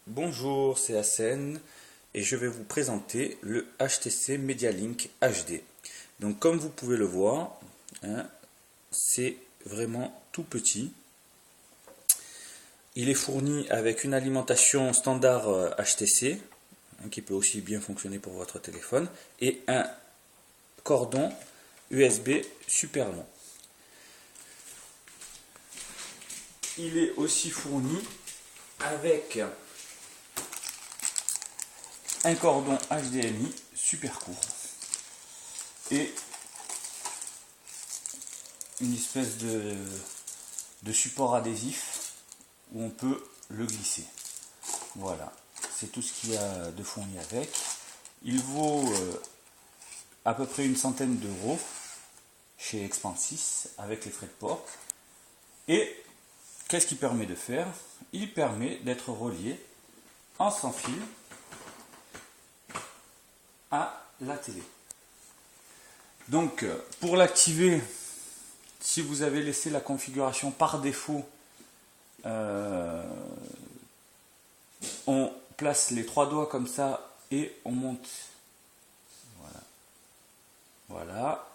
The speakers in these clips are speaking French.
Bonjour, c'est Hassen et je vais vous présenter le HTC MediaLink HD. Donc comme vous pouvez le voir, hein, c'est vraiment tout petit. Il est fourni avec une alimentation standard HTC, hein, qui peut aussi bien fonctionner pour votre téléphone, et un cordon USB super long. Il est aussi fourni avec un cordon HDMI super court et une espèce de support adhésif où on peut le glisser. Voilà, c'est tout ce qu'il y a de fourni avec. Il vaut à peu près une centaine d'euros chez Expansys avec les frais de port. Et qu'est-ce qu'il permet de faire? Il permet d'être relié en sans fil à la télé. Donc pour l'activer, si vous avez laissé la configuration par défaut, on place les trois doigts comme ça et on monte. Voilà.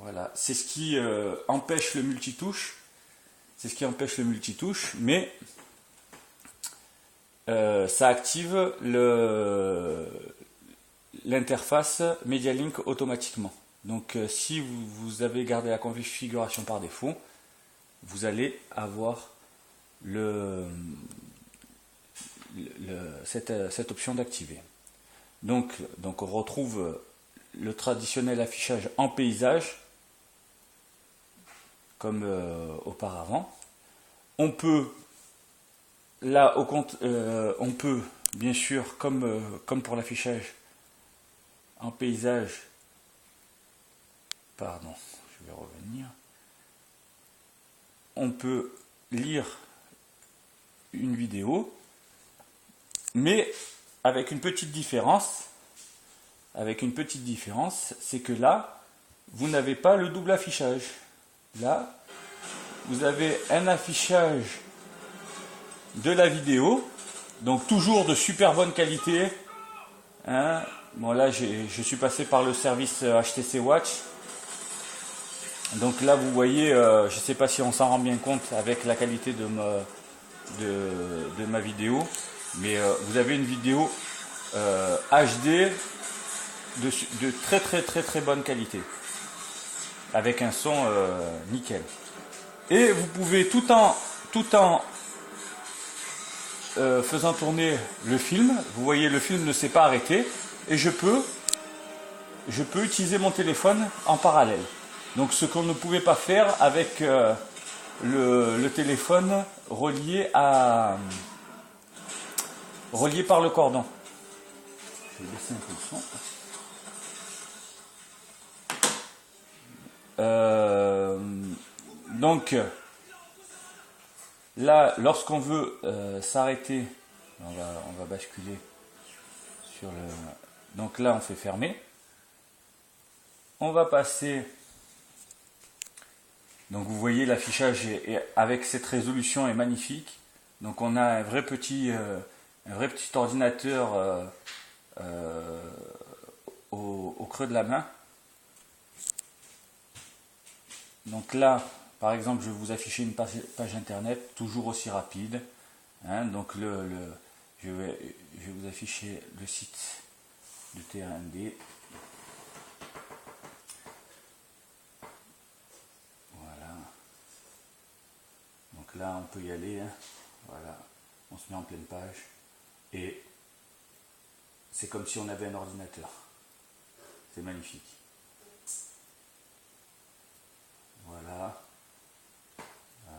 Voilà. C'est ce qui empêche le multitouche. C'est ce qui empêche le multitouche, mais ça active l'interface MediaLink automatiquement. Donc si vous avez gardé la configuration par défaut, vous allez avoir cette option d'activer. Donc on retrouve le traditionnel affichage en paysage comme auparavant. On peut là au compte, on peut bien sûr comme pour l'affichage en paysage. Pardon, je vais revenir. On peut lire une vidéo, mais avec une petite différence. C'est que là, vous n'avez pas le double affichage. Là, vous avez un affichage de la vidéo, donc toujours de super bonne qualité. Hein. Bon là, je suis passé par le service HTC Watch. Donc là, vous voyez, je ne sais pas si on s'en rend bien compte avec la qualité de ma vidéo, mais vous avez une vidéo HD de très bonne qualité, avec un son nickel. Et vous pouvez tout en faisant tourner le film, vous voyez le film ne s'est pas arrêté, et je peux utiliser mon téléphone en parallèle. Donc ce qu'on ne pouvait pas faire avec le téléphone relié par le cordon. Je vais baisser un peu le son. Donc là, lorsqu'on veut s'arrêter, on va basculer sur le. Donc là, on fait fermer. On va passer. Donc vous voyez, l'affichage avec cette résolution est magnifique. Donc on a un vrai petit ordinateur au creux de la main. Donc là, par exemple, je vais vous afficher une page internet toujours aussi rapide. Hein, donc je vais vous afficher le site de TRND. Voilà. Donc là, on peut y aller. Hein. Voilà. On se met en pleine page. Et c'est comme si on avait un ordinateur. C'est magnifique. Voilà. On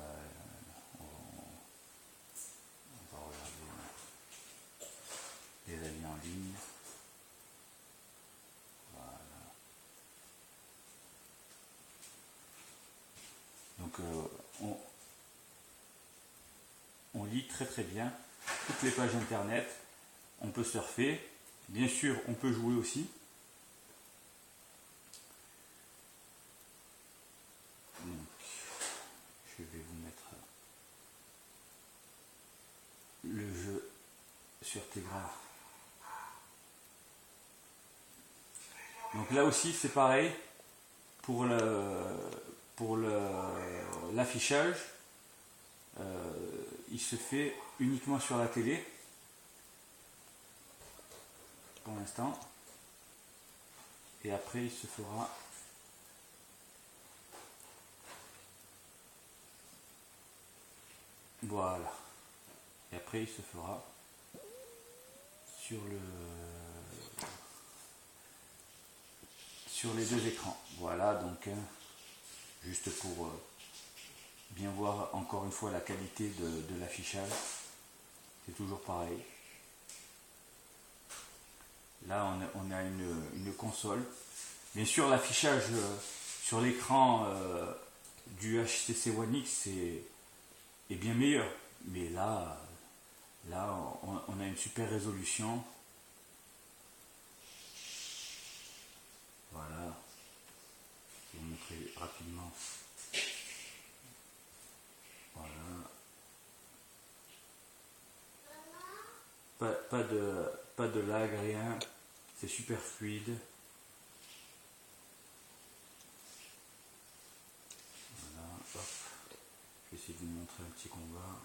va regarder les avis en ligne. Voilà. Donc on lit très bien toutes les pages internet. On peut surfer. Bien sûr, on peut jouer aussi. Donc, je vais vous mettre sur Tegra. Donc là aussi c'est pareil pour l'affichage. Il se fait uniquement sur la télé pour l'instant, et après il se fera voilà, et après il se fera sur les deux écrans. Voilà, donc juste pour bien voir encore une fois la qualité de l'affichage, c'est toujours pareil. Là on a une console. Bien sûr l'affichage sur l'écran du HTC One X est bien meilleur, mais là on a une super résolution. Voilà, je vais vous montrer rapidement. Voilà, pas de lag, rien, c'est super fluide. Voilà, hop, je vais essayer de vous montrer un petit combat.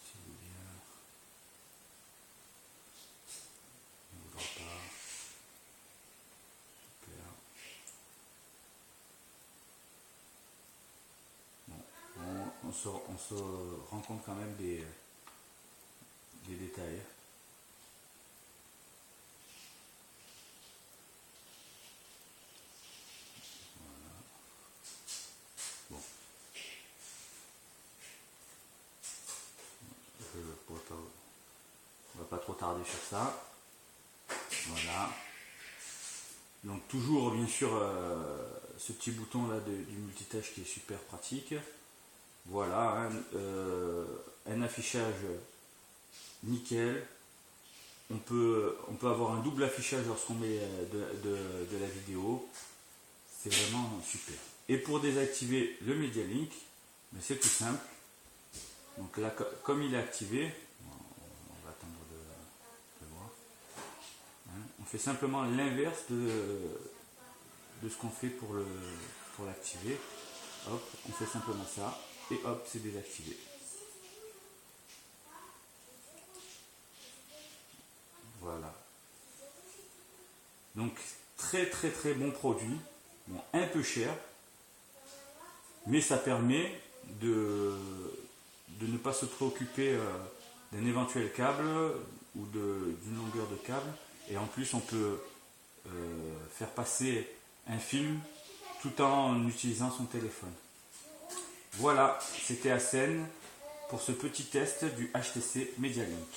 Si vous bien, il ne voudra pas. Super. Bon, on se rend compte quand même des détails. Voilà. Bon. On va pas trop tarder sur ça. Voilà. Donc toujours bien sûr ce petit bouton là du multitâche qui est super pratique. Voilà, un affichage nickel. On peut avoir un double affichage lorsqu'on met de la vidéo. C'est vraiment super. Et pour désactiver le Media Link, c'est tout simple. Donc là, comme il est activé, on va attendre de voir. Hein, on fait simplement l'inverse de ce qu'on fait pour l'activer. Hop, on fait simplement ça et hop, c'est désactivé. Voilà. Donc très bon produit, bon, un peu cher, mais ça permet de ne pas se préoccuper d'un éventuel câble ou d'une longueur de câble, et en plus on peut faire passer un film tout en utilisant son téléphone. Voilà, c'était Hassen pour ce petit test du HTC Media Link.